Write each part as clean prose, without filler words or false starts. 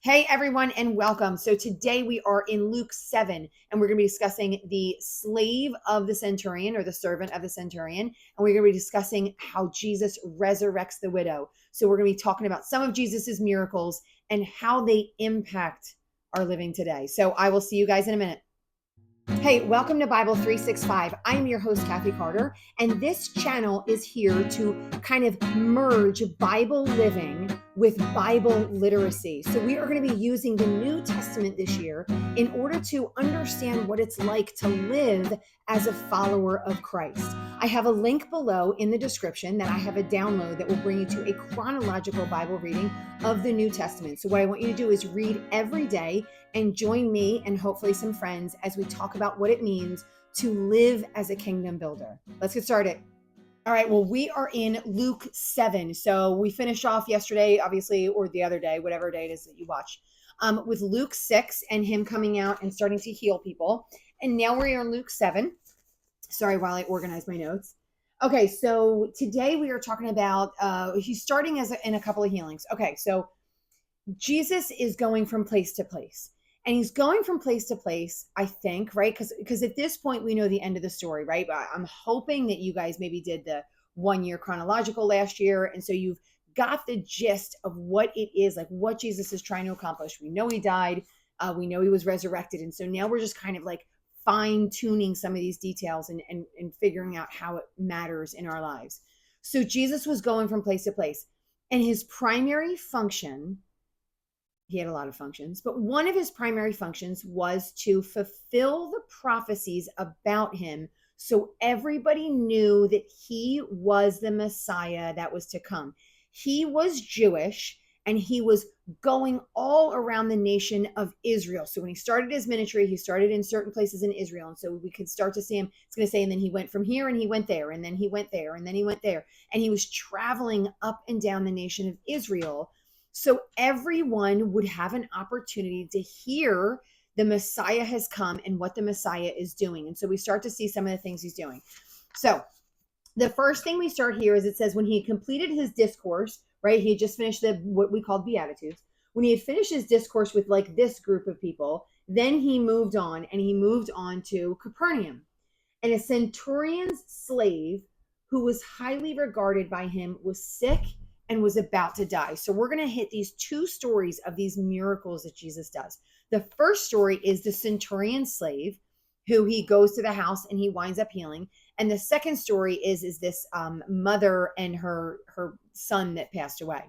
Hey everyone, and welcome. So today we are in Luke 7, and we're going to be discussing the slave of the centurion or the servant of the centurion. And we're going to be discussing how Jesus resurrects the widow. So we're going to be talking about some of Jesus's miracles and how they impact our living today. So I will see you guys in a minute. Hey, welcome to Bible 365. I'm your host, Kathy Carter, and this channel is here to kind of merge Bible living with Bible literacy. So we are going to be using the New Testament this year in order to understand what it's like to live as a follower of Christ. I have a link below in the description that I have a download that will bring you to a chronological Bible reading of the New Testament. So what I want you to do is read every day and join me and hopefully some friends as we talk about what it means to live as a kingdom builder. Let's get started. All right, well, we are in Luke 7. So we finished off yesterday, obviously, or the other day, whatever day it is that you watch, with Luke 6 and him coming out and starting to heal people. And now we're in Luke 7. Sorry, while I organize my notes. Okay, so today we are talking about, he's starting in a couple of healings. Okay, so Jesus is going from place to place. And he's going from place to place, I think, right? Because at this point, we know the end of the story, right? But I'm hoping that you guys maybe did the 1 year chronological last year. And so you've got the gist of what it is, like what Jesus is trying to accomplish. We know he died. We know he was resurrected. And so now we're just kind of like fine tuning some of these details and figuring out how it matters in our lives. So Jesus was going from place to place. And his primary function, he had a lot of functions, but one of his primary functions was to fulfill the prophecies about him so everybody knew that he was the Messiah that was to come. He was Jewish and he was going all around the nation of Israel. So when he started his ministry, he started in certain places in Israel. And so we could start to see him, it's going to say, and then he went from here and he went there, and then he went there, and then he went there. And he was traveling up and down the nation of Israel. So everyone would have an opportunity to hear the Messiah has come and what the Messiah is doing. And so we start to see some of the things he's doing. So the first thing we start here is it says when he completed his discourse, right? He had just finished what we call Beatitudes. When he had finished his discourse with like this group of people, then he moved on to Capernaum. And a centurion's slave who was highly regarded by him was sick and was about to die. So we're going to hit these two stories of these miracles that Jesus does. The first story is the centurion slave who he goes to the house and he winds up healing. And the second story is this mother and her son that passed away.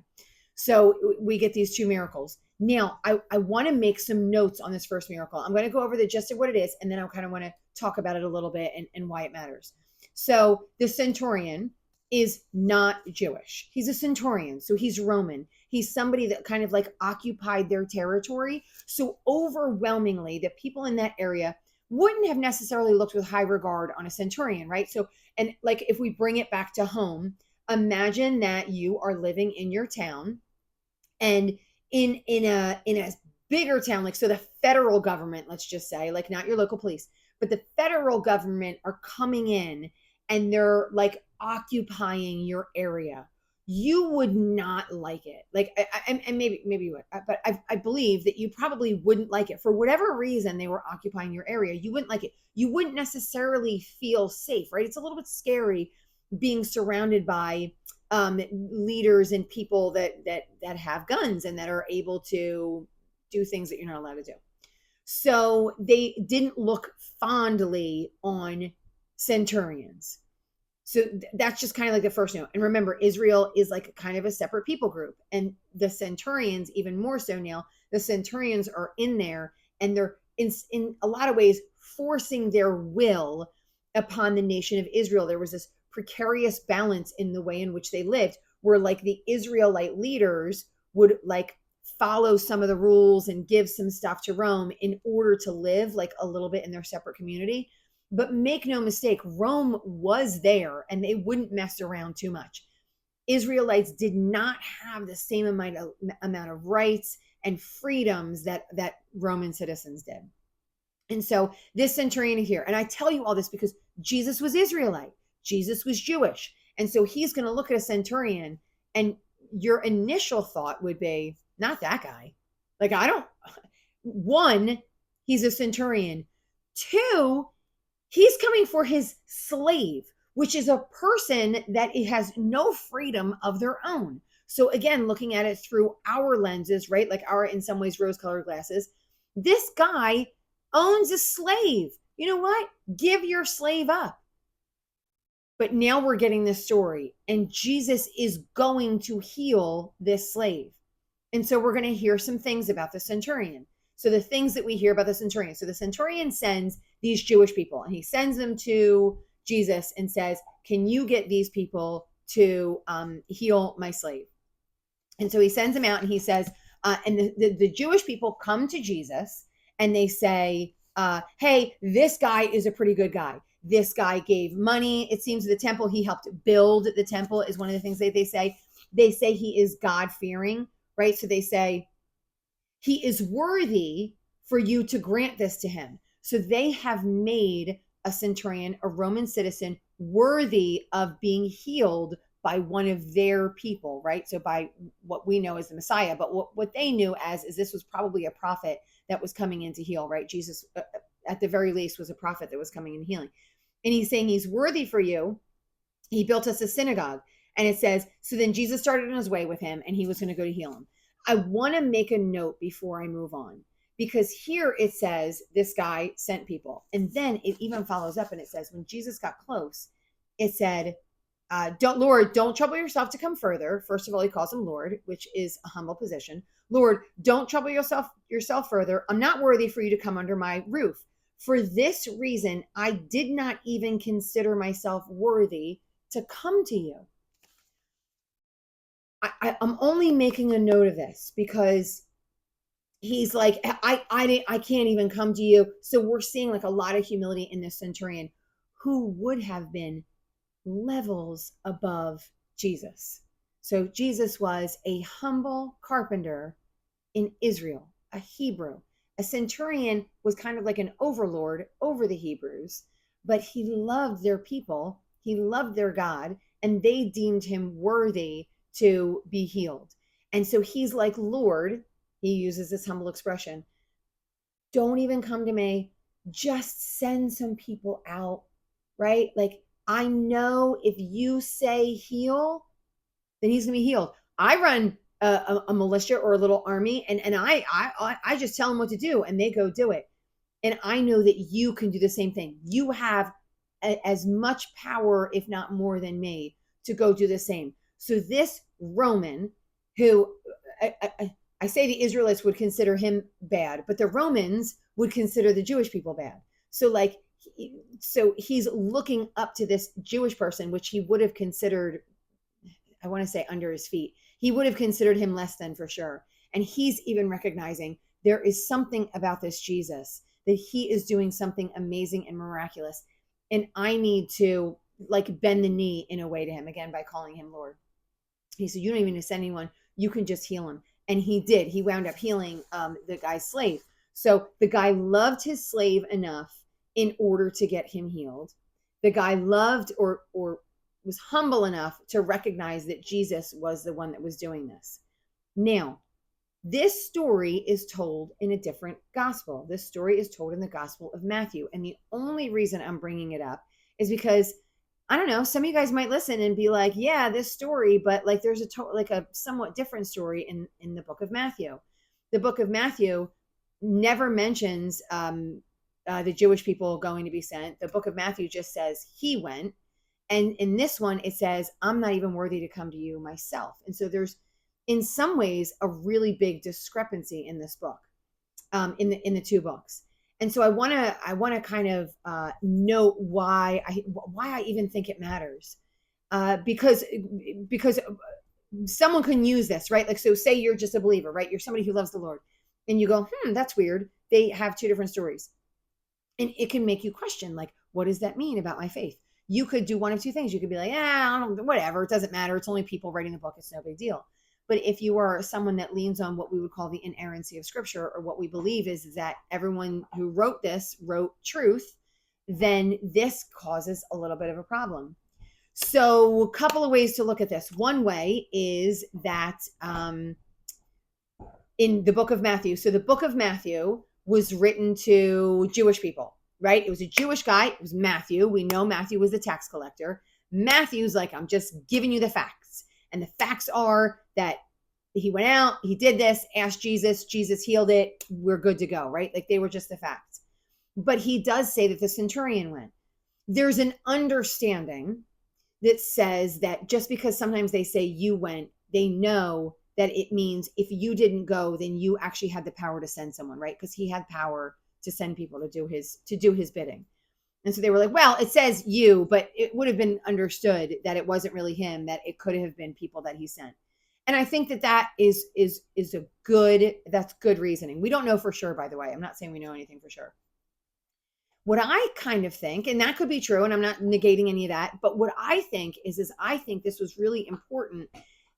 So we get these two miracles. Now, I want to make some notes on this first miracle. I'm going to go over the gist of what it is, and then I kind of want to talk about it a little bit and why it matters. So the centurion is not Jewish. He's a centurion, so he's Roman. He's somebody that kind of like occupied their territory. So overwhelmingly, the people in that area wouldn't have necessarily looked with high regard on a centurion, right? So, and like if we bring it back to home, imagine that you are living in your town and in a bigger town, like so the federal government, let's just say, like not your local police, but the federal government are coming in and they're like occupying your area. You would not like it. Like, and maybe you would, but I believe that you probably wouldn't like it for whatever reason they were occupying your area. You wouldn't like it. You wouldn't necessarily feel safe, right? It's a little bit scary being surrounded by leaders and people that have guns and that are able to do things that you're not allowed to do. So they didn't look fondly on centurions. So that's just kind of like the first note. And remember, Israel is like kind of a separate people group. And the centurions, even more so now, the centurions are in there and they're in a lot of ways forcing their will upon the nation of Israel. There was this precarious balance in the way in which they lived, where like the Israelite leaders would like follow some of the rules and give some stuff to Rome in order to live like a little bit in their separate community. But make no mistake, Rome was there and they wouldn't mess around too much. Israelites did not have the same amount of rights and freedoms that Roman citizens did. And so this centurion here, and I tell you all this because Jesus was Israelite. Jesus was Jewish. And so he's going to look at a centurion and your initial thought would be, not that guy. Like, I don't, one, he's a centurion. Two, he's coming for his slave, which is a person that it has no freedom of their own. So again, looking at it through our lenses, right? Like our, in some ways, rose-colored glasses, this guy owns a slave. You know what? Give your slave up. But now we're getting this story, and Jesus is going to heal this slave. And so we're going to hear some things about the centurion. So the things that we hear about the centurion. So the centurion sends these Jewish people, and he sends them to Jesus and says, can you get these people to heal my slave? And so he sends them out, and he says, and the Jewish people come to Jesus and they say, hey, this guy is a pretty good guy. This guy gave money, it seems, to the temple. He helped build the temple, is one of the things that they say. They say he is God-fearing, right? So they say, he is worthy for you to grant this to him. So they have made a centurion, a Roman citizen, worthy of being healed by one of their people, right? So by what we know as the Messiah, but what they knew as is this was probably a prophet that was coming in to heal, right? Jesus, at the very least, was a prophet that was coming in healing. And he's saying he's worthy for you. He built us a synagogue. And it says, so then Jesus started on his way with him, and he was going to go to heal him. I want to make a note before I move on, because here it says this guy sent people. And then it even follows up and it says, when Jesus got close, it said, Lord, don't trouble yourself to come further. First of all, he calls him Lord, which is a humble position. Lord, don't trouble yourself further. I'm not worthy for you to come under my roof. For this reason, I did not even consider myself worthy to come to you. I'm only making a note of this because he's like, I can't even come to you. So we're seeing like a lot of humility in this centurion who would have been levels above Jesus. So Jesus was a humble carpenter in Israel, a Hebrew. A centurion was kind of like an overlord over the Hebrews, but he loved their people, he loved their God, and they deemed him worthy to be healed. And so he's like, Lord, he uses this humble expression, don't even come to me, just send some people out, right? Like, I know if you say heal, then he's gonna be healed. I run a militia or a little army, and I just tell them what to do, and they go do it. And I know that you can do the same thing. You have as much power, if not more than me, to go do the same. So this Roman, who I say the Israelites would consider him bad, but the Romans would consider the Jewish people bad. So like, so he's looking up to this Jewish person, which he would have considered, I want to say, under his feet. He would have considered him less than, for sure. And he's even recognizing there is something about this Jesus, that he is doing something amazing and miraculous. And I need to like bend the knee in a way to him, again, by calling him Lord. He said, you don't even need to send anyone. You can just heal him. And he did. He wound up healing the guy's slave. So the guy loved his slave enough in order to get him healed. The guy loved or was humble enough to recognize that Jesus was the one that was doing this. Now, this story is told in a different gospel. This story is told in the Gospel of Matthew. And the only reason I'm bringing it up is because, I don't know, some of you guys might listen and be like, yeah, this story, but like there's a somewhat different story in the book of Matthew. The book of Matthew never mentions the Jewish people going to be sent. The book of Matthew just says he went. And in this one, it says, I'm not even worthy to come to you myself. And so there's, in some ways, a really big discrepancy in this book, in the two books. And so I want to kind of note why I even think it matters, because someone can use this, right? Like, so say you're just a believer, right? You're somebody who loves the Lord, and you go, that's weird. They have two different stories, and it can make you question, like, what does that mean about my faith? You could do one of two things. You could be like, I don't know, whatever. It doesn't matter. It's only people writing the book. It's no big deal. But if you are someone that leans on what we would call the inerrancy of Scripture, or what we believe is that everyone who wrote this wrote truth, then this causes a little bit of a problem. So a couple of ways to look at this. One way is that in the book of Matthew. So the book of Matthew was written to Jewish people, right? It was a Jewish guy. It was Matthew. We know Matthew was the tax collector. Matthew's like, I'm just giving you the facts. And the facts are that he went out, he did this, asked Jesus, Jesus healed it, we're good to go, right? Like they were just the facts. But he does say that the centurion went. There's an understanding that says that just because sometimes they say you went, they know that it means if you didn't go, then you actually had the power to send someone, right? Because he had power to send people to do his bidding. And so they were like, well, it says you, but it would have been understood that it wasn't really him, that it could have been people that he sent. And I think that is a that's good reasoning. We don't know for sure, by the way. I'm not saying we know anything for sure. What I kind of think, and that could be true, and I'm not negating any of that, but what I think is I think this was really important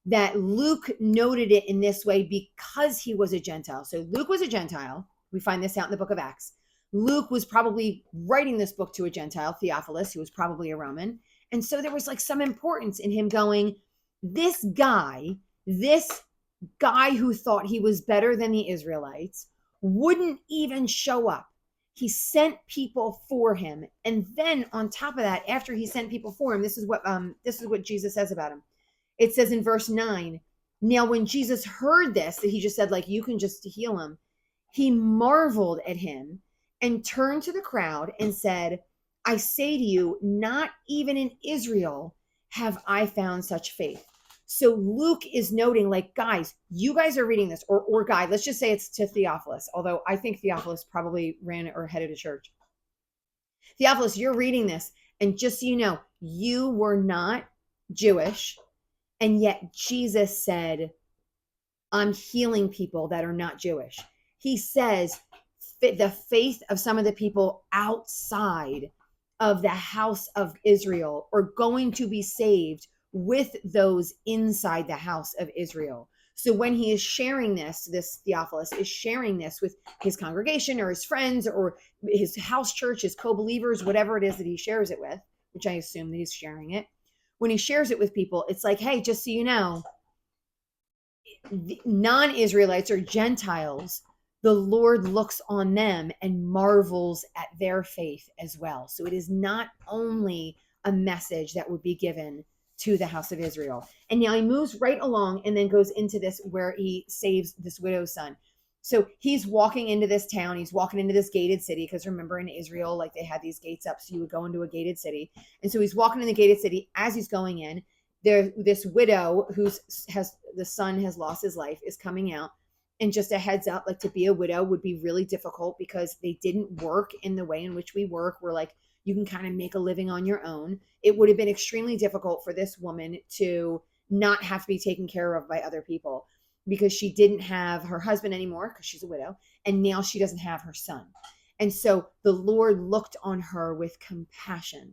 that Luke noted it in this way because he was a Gentile. So Luke was a Gentile. We find this out in the book of Acts. Luke was probably writing this book to a Gentile, Theophilus, who was probably a Roman. And so there was like some importance in him going, this guy who thought he was better than the Israelites wouldn't even show up. He sent people for him. And then on top of that, after he sent people for him, this is what Jesus says about him. It says in verse 9, now when Jesus heard this, that he just said, like, you can just heal him, he marveled at him and turned to the crowd and said, I say to you, not even in Israel have I found such faith. So Luke is noting, like, guys, you guys are reading this, or guy, let's just say it's to Theophilus, although I think Theophilus probably ran or headed a church. Theophilus, you're reading this, and just so you know, you were not Jewish, and yet Jesus said, I'm healing people that are not Jewish. He says the faith of some of the people outside of the house of Israel are going to be saved with those inside the house of Israel. So when he is sharing this Theophilus is sharing this with his congregation or his friends or his house church, his co-believers, whatever it is that he shares it with, which I assume that he's sharing it. When he shares it with people, it's like, hey, just so you know, non-Israelites or Gentiles, the Lord looks on them and marvels at their faith as well. So it is not only a message that would be given to the house of Israel. And now he moves right along and then goes into this where he saves this widow's son. So he's walking into this town. He's walking into this gated city because remember in Israel, like they had these gates up. So you would go into a gated city. And so he's walking in the gated city. As he's going in, this widow the son has lost his life is coming out. And just a heads up, like to be a widow would be really difficult because they didn't work in the way in which we work. We're like, you can kind of make a living on your own. It would have been extremely difficult for this woman to not have to be taken care of by other people because she didn't have her husband anymore because she's a widow. And now she doesn't have her son. And so the Lord looked on her with compassion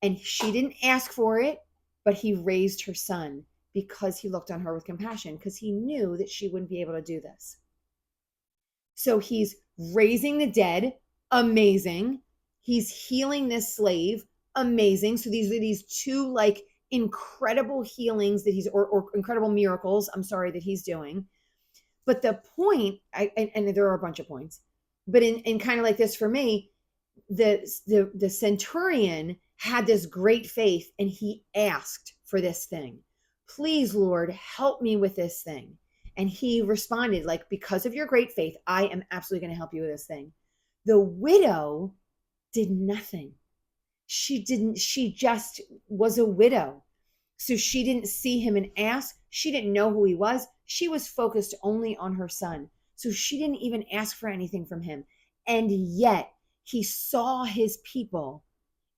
and she didn't ask for it, but he raised her son because he looked on her with compassion because he knew that she wouldn't be able to do this. So he's raising the dead. Amazing. He's healing this slave. Amazing. So these are these two like incredible healings that he's, or incredible miracles, I'm sorry, that he's doing. But the point, and there are a bunch of points, but in kind of like this for me, the centurion had this great faith and he asked for this thing. Please, Lord, help me with this thing. And he responded like, because of your great faith, I am absolutely going to help you with this thing. The widow did nothing. She just was a widow. So she didn't see him and ask. She didn't know who he was. She was focused only on her son. So she didn't even ask for anything from him. And yet he saw his people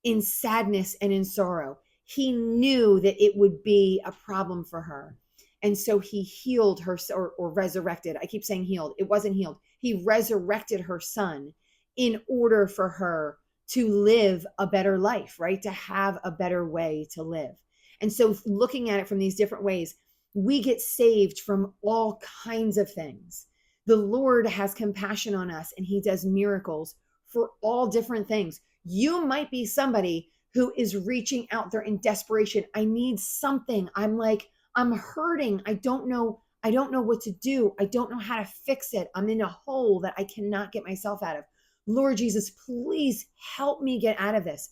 in sadness and in sorrow. He knew that it would be a problem for her. And so he healed her or resurrected. I keep saying healed. It wasn't healed. He resurrected her son in order for her to live a better life, right? To have a better way to live. And so looking at it from these different ways, we get saved from all kinds of things. The Lord has compassion on us and he does miracles for all different things. You might be somebody who is reaching out there in desperation. I need something. I'm hurting. I don't know I don't know what to do. I don't know how to fix it. I'm in a hole that I cannot get myself out of. Lord Jesus, please help me get out of this.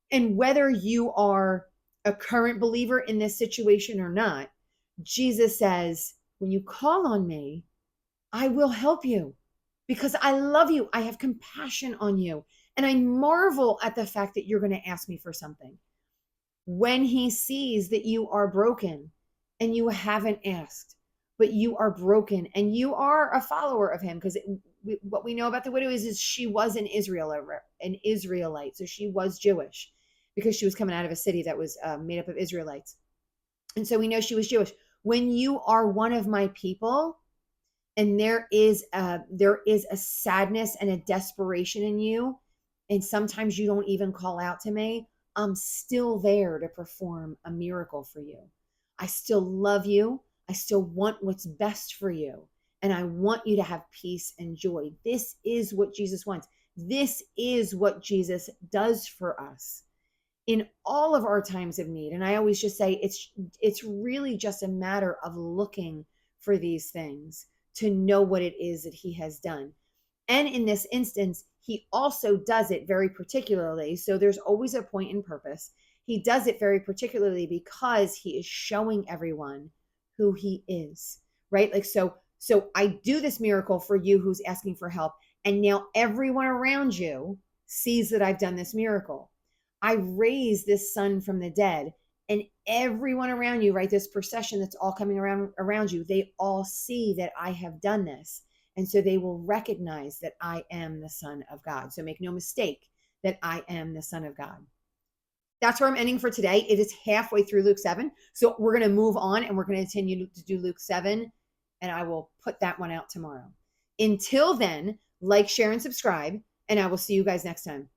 And whether you are a current believer in this situation or not, Jesus says, when you call on me, I will help you because I love you. I have compassion on you. And I marvel at the fact that you're going to ask me for something. When he sees that you are broken and you haven't asked, but you are broken and you are a follower of him, because what we know about the widow is she was an Israelite. So she was Jewish because she was coming out of a city that was made up of Israelites. And so we know she was Jewish. When you are one of my people, and there is a sadness and a desperation in you, and sometimes you don't even call out to me, I'm still there to perform a miracle for you. I still love you. I still want what's best for you. And I want you to have peace and joy. This is what Jesus wants. This is what Jesus does for us in all of our times of need. And I always just say it's really just a matter of looking for these things to know what it is that he has done. And in this instance, he also does it very particularly. So there's always a point and purpose. He does it very particularly because he is showing everyone who he is, right? Like, so I do this miracle for you who's asking for help. And now everyone around you sees that I've done this miracle. I raised this son from the dead, and everyone around you, right? This procession that's all coming around you, they all see that I have done this. And so they will recognize that I am the Son of God. So make no mistake that I am the Son of God. That's where I'm ending for today. It is halfway through Luke 7. So we're going to move on and we're going to continue to do Luke 7. And I will put that one out tomorrow. Until then, like, share, and subscribe. And I will see you guys next time.